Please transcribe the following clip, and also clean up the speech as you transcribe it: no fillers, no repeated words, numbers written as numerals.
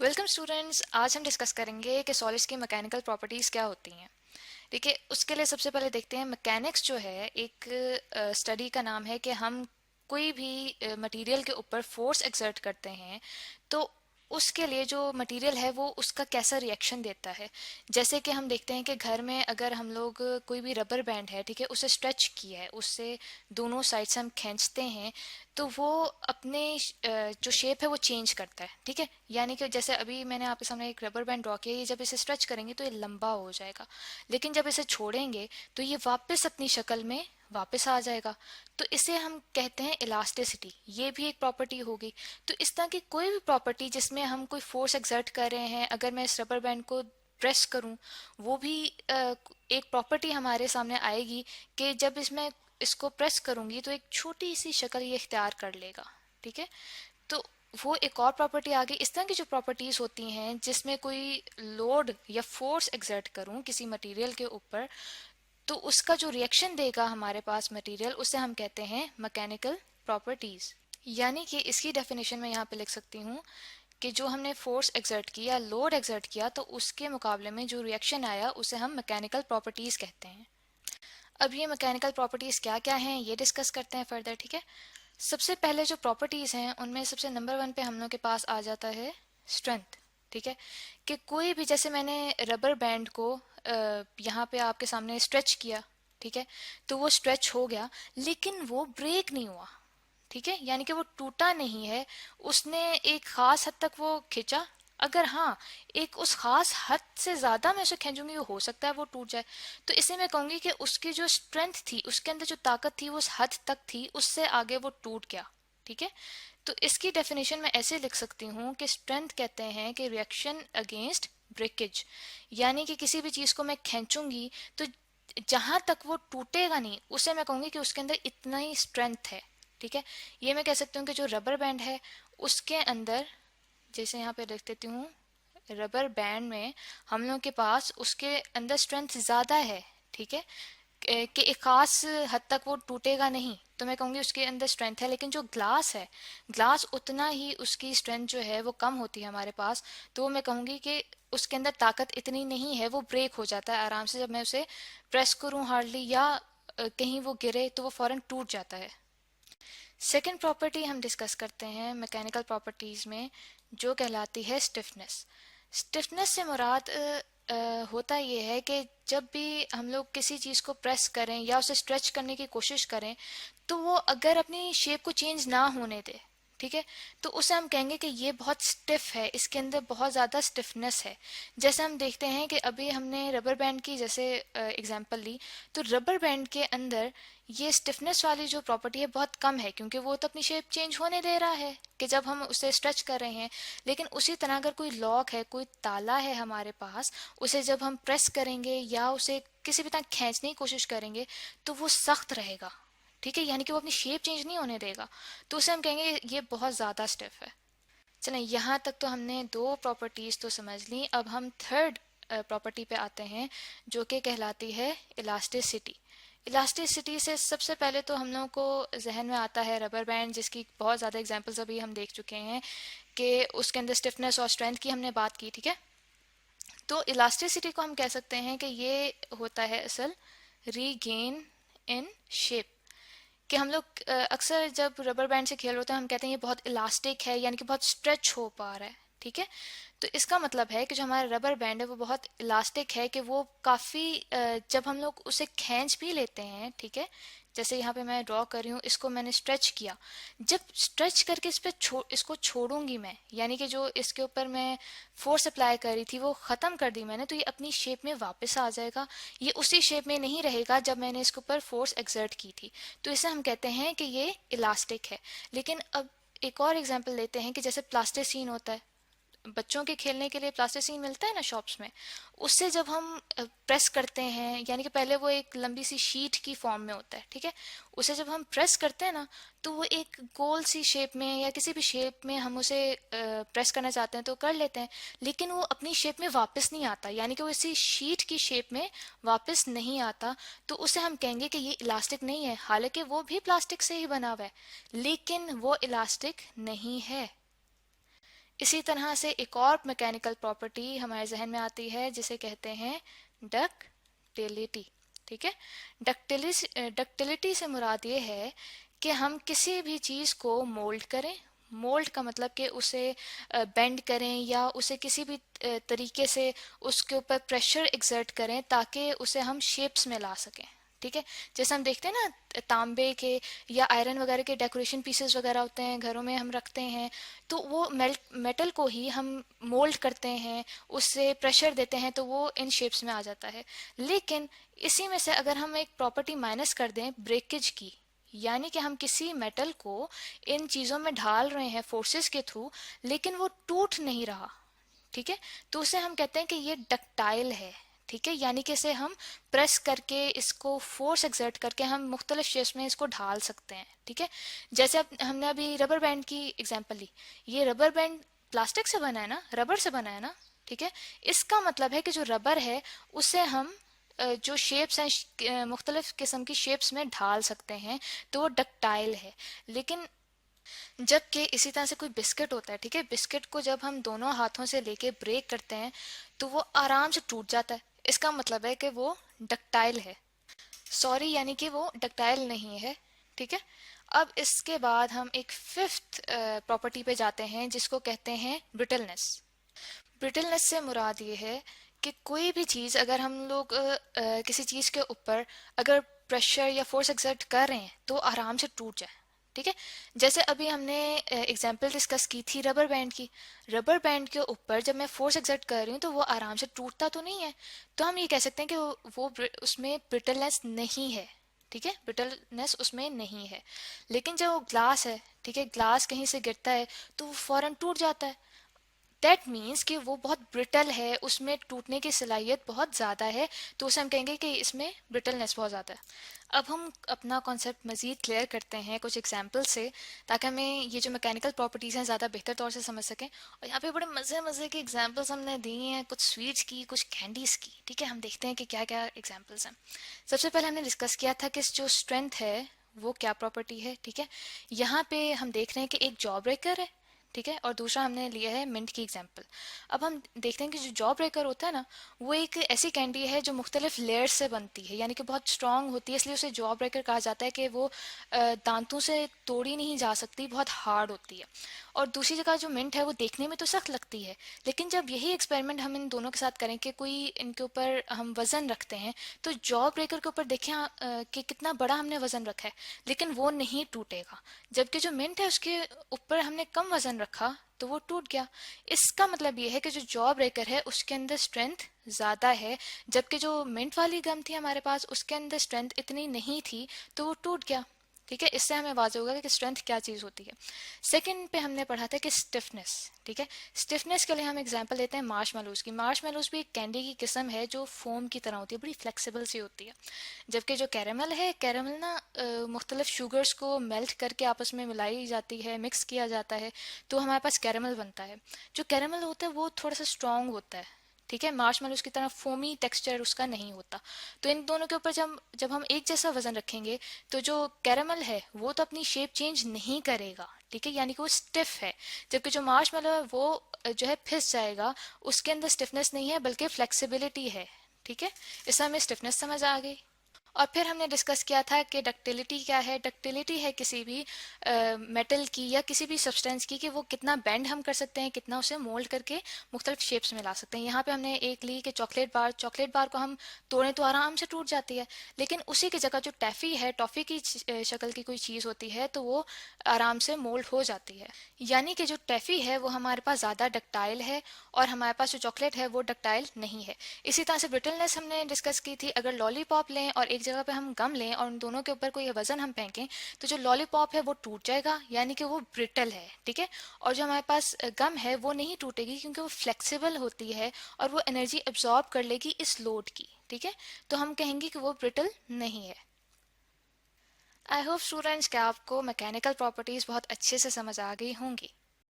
Welcome students. आज हम discuss करेंगे कि सॉलिड्स की मैकेनिकल प्रॉपर्टीज़ क्या होती हैं। ठीक है, उसके लिए सबसे पहले देखते हैं मैकेनिक्स जो है एक स्टडी का नाम है कि हम कोई भी मटेरियल के ऊपर फोर्स एक्सर्ट करते हैं तो उसके लिए जो मटेरियल है वो उसका कैसा रिएक्शन देता है। जैसे कि हम देखते हैं कि घर में अगर हम लोग कोई भी रबर बैंड है, ठीक है, उसे स्ट्रेच किया है, उससे दोनों साइड से हम खींचते हैं तो वो अपने जो शेप है वो चेंज करता है। ठीक है, यानी कि जैसे अभी मैंने आपके सामने एक रबर बैंड ड्रॉ किया, ये जब इसे स्ट्रेच करेंगे तो ये लंबा हो जाएगा, लेकिन जब इसे छोड़ेंगे तो ये वापस अपनी शक्ल में वापस आ जाएगा। तो इसे हम कहते हैं इलास्टिसिटी, ये भी एक प्रॉपर्टी होगी। तो इस तरह की कोई भी प्रॉपर्टी जिसमें हम कोई फोर्स एक्सर्ट कर रहे हैं, अगर मैं इस रबर बैंड को प्रेस करूं, वो भी एक प्रॉपर्टी हमारे सामने आएगी कि जब इसमें इसको प्रेस करूंगी तो एक छोटी सी शक्ल ये इख्तियार कर लेगा। ठीक है, तो वो एक और प्रॉपर्टी आ गई। इस तरह की जो प्रॉपर्टीज होती हैं जिसमें कोई लोड या फोर्स एक्सर्ट करूं किसी मटेरियल के ऊपर, तो उसका जो रिएक्शन देगा हमारे पास मटेरियल, उसे हम कहते हैं मैकेनिकल प्रॉपर्टीज। यानी कि इसकी डेफिनेशन में यहाँ पे लिख सकती हूँ कि जो हमने फोर्स एक्सर्ट किया, लोड एक्सर्ट किया, तो उसके मुकाबले में जो रिएक्शन आया उसे हम मैकेनिकल प्रॉपर्टीज कहते हैं। अब ये मैकेनिकल प्रॉपर्टीज क्या क्या हैं ये डिस्कस करते हैं फर्दर। ठीक है, सबसे पहले जो प्रॉपर्टीज हैं उनमें सबसे नंबर 1 पे हम लोग के पास आ जाता है स्ट्रेंथ। ठीक है, कि कोई भी, जैसे मैंने रबर बैंड को यहाँ पे आपके सामने स्ट्रेच किया, ठीक है, तो वो स्ट्रेच हो गया लेकिन वो ब्रेक नहीं हुआ। ठीक है, यानी कि वो टूटा नहीं है, उसने एक खास हद तक वो खींचा। अगर हाँ, एक उस खास हद से ज्यादा मैं उसे खींचूंगी, हो सकता है वो टूट जाए। तो इसे मैं कहूंगी कि उसकी जो स्ट्रेंथ थी, उसके अंदर जो ताकत थी वो उस हद तक थी, उससे आगे वो टूट गया। ठीक है, तो इसकी डेफिनेशन मैं ऐसे लिख सकती हूँ कि स्ट्रेंथ कहते हैं कि रिएक्शन अगेंस्ट ब्रेकेज, यानी कि किसी भी चीज को मैं खींचूंगी तो जहां तक वो टूटेगा नहीं, उसे मैं कहूंगी कि उसके अंदर इतना ही स्ट्रेंथ है। ठीक है, ये मैं कह सकती हूँ कि जो रबर बैंड है उसके अंदर, जैसे यहाँ पे लिख देती हूँ, रबर बैंड में हम लोग के पास उसके अंदर स्ट्रेंथ ज्यादा है। ठीक है, कि एक खास हद तक वो टूटेगा नहीं, तो मैं कहूँगी उसके अंदर स्ट्रेंथ है। लेकिन जो ग्लास है, ग्लास उतना ही उसकी स्ट्रेंथ जो है वो कम होती है हमारे पास, तो मैं कहूँगी कि उसके अंदर ताकत इतनी नहीं है, वो ब्रेक हो जाता है आराम से। जब मैं उसे प्रेस करूँ हार्डली या कहीं वो गिरे तो वो फौरन टूट जाता है। सेकेंड प्रॉपर्टी हम डिस्कस करते हैं मैकेनिकल प्रॉपर्टीज में, जो कहलाती है स्टिफनेस। स्टिफनेस से मुराद होता ये है कि जब भी हम लोग किसी चीज़ को प्रेस करें या उसे स्ट्रेच करने की कोशिश करें तो वो अगर अपनी शेप को चेंज ना होने दे, ठीक है, तो उसे हम कहेंगे कि ये बहुत स्टिफ है, इसके अंदर बहुत ज़्यादा स्टिफनेस है। जैसे हम देखते हैं कि अभी हमने रबर बैंड की जैसे एग्जांपल ली, तो रबर बैंड के अंदर ये स्टिफनेस वाली जो प्रॉपर्टी है बहुत कम है, क्योंकि वो तो अपनी शेप चेंज होने दे रहा है कि जब हम उसे स्ट्रेच कर रहे हैं। लेकिन उसी तरह अगर कोई लॉक है, कोई ताला है हमारे पास, उसे जब हम प्रेस करेंगे या उसे किसी भी तरह खींचने की कोशिश करेंगे तो वो सख्त रहेगा। ठीक है, यानी कि वो अपनी शेप चेंज नहीं होने देगा, तो उसे हम कहेंगे ये बहुत ज़्यादा स्टिफ है। चलें, यहाँ तक तो हमने दो प्रॉपर्टीज़ तो समझ ली। अब हम थर्ड प्रॉपर्टी पे आते हैं, जो कि कहलाती है इलास्टिसिटी। इलास्टिसिटी से सबसे पहले तो हम लोगों को जहन में आता है रबर बैंड, जिसकी बहुत ज़्यादा एग्जांपल्स अभी हम देख चुके हैं कि उसके अंदर स्टिफनेस और स्ट्रेंथ की हमने बात की। ठीक है, तो इलास्टिसिटी को हम कह सकते हैं कि ये होता है असल रीगेन इन शेप। कि हम लोग अक्सर जब रबर बैंड से खेल होते हैं हम कहते हैं ये बहुत इलास्टिक है, यानी कि बहुत स्ट्रेच हो पा रहा है। ठीक है, तो इसका मतलब है कि जो हमारा रबर बैंड है वो बहुत इलास्टिक है, कि वो काफ़ी जब हम लोग उसे खींच भी लेते हैं, ठीक है, जैसे यहाँ पे मैं ड्रॉ कर रही हूँ, इसको मैंने स्ट्रेच किया, जब स्ट्रेच करके इसको छोड़ूंगी मैं, यानी कि जो इसके ऊपर मैं फोर्स अप्लाई कर रही थी वो ख़त्म कर दी मैंने, तो ये अपनी शेप में वापस आ जाएगा। ये उसी शेप में नहीं रहेगा जब मैंने इसके ऊपर फोर्स एक्सर्ट की थी। तो इसे हम कहते हैं कि ये इलास्टिक है। लेकिन अब एक और एग्जांपल लेते हैं कि जैसे प्लास्टिसीन होता है, बच्चों के खेलने के लिए प्लास्टिसीन मिलता है ना शॉप्स में, उससे जब हम प्रेस करते हैं, यानी कि पहले वो एक लंबी सी शीट की फॉर्म में होता है, ठीक है, उसे जब हम प्रेस करते हैं ना तो वो एक गोल सी शेप में या किसी भी शेप में हम उसे प्रेस करना चाहते हैं तो कर लेते हैं, लेकिन वो अपनी शेप में वापस नहीं आता, यानी कि वो इसी शीट की शेप में वापस नहीं आता। तो उसे हम कहेंगे कि ये इलास्टिक नहीं है, हालांकि वो भी प्लास्टिक से ही बना हुआ है, लेकिन वो इलास्टिक नहीं है। इसी तरह से एक और मैकेनिकल प्रॉपर्टी हमारे जहन में आती है जिसे कहते हैं डक्टिलिटी। ठीक है, डक्टिलिटी से मुराद ये है कि हम किसी भी चीज़ को मोल्ड करें। मोल्ड का मतलब कि उसे बेंड करें या उसे किसी भी तरीके से उसके ऊपर प्रेशर एक्सर्ट करें ताकि उसे हम शेप्स में ला सकें। ठीक है, जैसे हम देखते हैं ना तांबे के या आयरन वगैरह के डेकोरेशन पीसेस वगैरह होते हैं, घरों में हम रखते हैं, तो वो मेटल को ही हम मोल्ड करते हैं, उससे प्रेशर देते हैं तो वो इन शेप्स में आ जाता है। लेकिन इसी में से अगर हम एक प्रॉपर्टी माइनस कर दें ब्रेकेज की, यानी कि हम किसी मेटल को इन चीज़ों में ढाल रहे हैं फोर्सेस के थ्रू, लेकिन वो टूट नहीं रहा, ठीक है, तो उसे हम कहते हैं कि ये डक्टाइल है। ठीक है, यानी कि इसे हम प्रेस करके, इसको फोर्स एक्सर्ट करके हम मुख्तलिफ शेप्स में इसको ढाल सकते हैं। ठीक है, जैसे अब हमने अभी रबर बैंड की एग्जांपल ली, ये रबर बैंड प्लास्टिक से बना है ना, रबर से बना है ना। ठीक है, इसका मतलब है कि जो रबर है उसे हम जो शेप्स हैं मुख्तलिफ किस्म की शेप्स में ढाल सकते हैं, तो वो डक्टाइल है। लेकिन जबकि इसी तरह से कोई बिस्किट होता है, ठीक है, बिस्किट को जब हम दोनों हाथों से लेके ब्रेक करते हैं तो वो आराम से टूट जाता है, इसका मतलब है कि वो डक्टाइल है। सॉरी, यानी कि वो डक्टाइल नहीं है। ठीक है, अब इसके बाद हम एक फिफ्थ प्रॉपर्टी पे जाते हैं जिसको कहते हैं ब्रिटलनेस। ब्रिटलनेस से मुराद ये है कि कोई भी चीज़ अगर हम लोग किसी चीज़ के ऊपर अगर प्रेशर या फोर्स एक्सर्ट कर रहे हैं तो आराम से टूट जाए। ठीक है, जैसे अभी हमने एग्जांपल डिस्कस की थी रबर बैंड की। रबर बैंड के ऊपर जब मैं फोर्स एक्सर्ट कर रही हूँ तो वो आराम से टूटता तो नहीं है, तो हम ये कह सकते हैं कि उसमें ब्रिटलनेस नहीं है। ठीक है, ब्रिटलनेस उसमें नहीं है। लेकिन जब वो ग्लास है, ठीक है, ग्लास कहीं से गिरता है तो वो फौरन टूट जाता है। दैट मीन्स कि वो बहुत ब्रिटल है, उसमें टूटने की सलाहियत बहुत ज़्यादा है, तो उसे हम कहेंगे कि इसमें ब्रिटलनेस बहुत ज़्यादा है। अब हम अपना कॉन्सेप्ट मज़ीद क्लियर करते हैं कुछ एग्जांपल से, ताकि हमें ये जो मैकेनिकल प्रॉपर्टीज़ हैं ज़्यादा बेहतर तौर से समझ सकें। और यहाँ पे बड़े मज़े मज़े के एग्जांपल्स हमने दिए हैं, कुछ स्वीट्स की, कुछ कैंडीज़ की। ठीक है, हम देखते हैं कि क्या क्या एग्जांपल्स हैं। सबसे पहले हमने डिस्कस किया था कि जो स्ट्रेंथ है वो क्या प्रॉपर्टी है। ठीक है, यहाँ पे हम देख रहे हैं कि एक जॉ ब्रेकर है, ठीक है, और दूसरा हमने लिया है मिंट की एग्जांपल। अब हम देखते हैं कि जो जॉ ब्रेकर होता है ना, वो एक ऐसी कैंडी है जो मुख्तलिफ लेयर्स से बनती है, यानी कि बहुत स्ट्रांग होती है, इसलिए उसे जॉ ब्रेकर कहा जाता है कि वो दांतों से तोड़ी नहीं जा सकती, बहुत हार्ड होती है। और दूसरी जगह जो मिंट है वो देखने में तो सख्त लगती है, लेकिन जब यही एक्सपेरिमेंट हम इन दोनों के साथ करें कि कोई इनके ऊपर हम वज़न रखते हैं, तो जॉ ब्रेकर के ऊपर देखें कि कितना बड़ा हमने वज़न रखा है, लेकिन वो नहीं टूटेगा। जबकि जो मिंट है उसके ऊपर हमने कम वज़न रखा तो वो टूट गया। इसका मतलब ये है कि जो जॉ ब्रेकर है उसके अंदर स्ट्रेंथ ज़्यादा है, जबकि जो मिंट वाली गम थी हमारे पास उसके अंदर स्ट्रेंथ इतनी नहीं थी, तो वो टूट गया। ठीक है, इससे हमें वाज़ेह होगा कि स्ट्रेंथ क्या चीज़ होती है। सेकंड पे हमने पढ़ा था कि स्टिफनेस। ठीक है, स्टिफनेस के लिए हम एग्जांपल लेते हैं मार्शमेलोज की। मार्शमेलोज भी एक कैंडी की किस्म है जो फोम की तरह होती है, बड़ी फ्लेक्सिबल सी होती है। जबकि जो कैरेमल है, कैरेमल ना मुख्तलिफ शुगर्स को मेल्ट करके आपस में मिलाई जाती है, मिक्स किया जाता है, तो हमारे पास कैरेमल बनता है। जो कैरेमल होता है वो थोड़ा सा स्ट्रॉन्ग होता है। ठीक है, मार्शमेलोज की तरह फोमी टेक्सचर उसका नहीं होता। तो इन दोनों के ऊपर जब जब हम एक जैसा वजन रखेंगे तो जो कैरेमल है वो तो अपनी शेप चेंज नहीं करेगा, ठीक है, यानी कि वो स्टिफ है। जबकि जो मार्शमेलो है वो जो है फिस जाएगा, उसके अंदर स्टिफनेस नहीं है बल्कि फ्लेक्सिबिलिटी है। ठीक है, इससे हमें स्टिफनेस समझ आ गई। और फिर हमने डिस्कस किया था कि डक्टिलिटी क्या है। डक्टिलिटी है किसी भी मेटल की या किसी भी सब्सटेंस की कि वो कितना बेंड हम कर सकते हैं, कितना उसे मोल्ड करके मुख्तलिफ शेप्स में ला सकते हैं। यहाँ पे हमने एक ली कि चॉकलेट बार को हम तोड़ें तो आराम से टूट जाती है, लेकिन उसी की जगह जो टैफ़ी है, टॉफ़ी की शक्ल की कोई चीज़ होती है तो वो आराम से मोल्ड हो जाती है। यानी कि जो टैफ़ी है वो हमारे पास ज़्यादा डक्टाइल है और हमारे पास जो चॉकलेट है वो डक्टाइल नहीं है। इसी तरह से ब्रिटलनेस हमने डिस्कस की थी। अगर लॉलीपॉप लें और एक जगह पे हम गम लें और उन दोनों के ऊपर कोई वजन हम फेंकें तो जो लॉलीपॉप है वो टूट जाएगा, यानी कि वो ब्रिटल है। ठीक है, और जो हमारे पास गम है वो नहीं टूटेगी क्योंकि वो फ्लेक्सिबल होती है और वो एनर्जी एब्जॉर्ब कर लेगी इस लोड की। ठीक है, तो हम कहेंगे कि वो ब्रिटल नहीं है। आई होप स्टूडेंट्स कि आपको मैकेनिकल प्रॉपर्टीज़ बहुत अच्छे से समझ आ गई होंगी।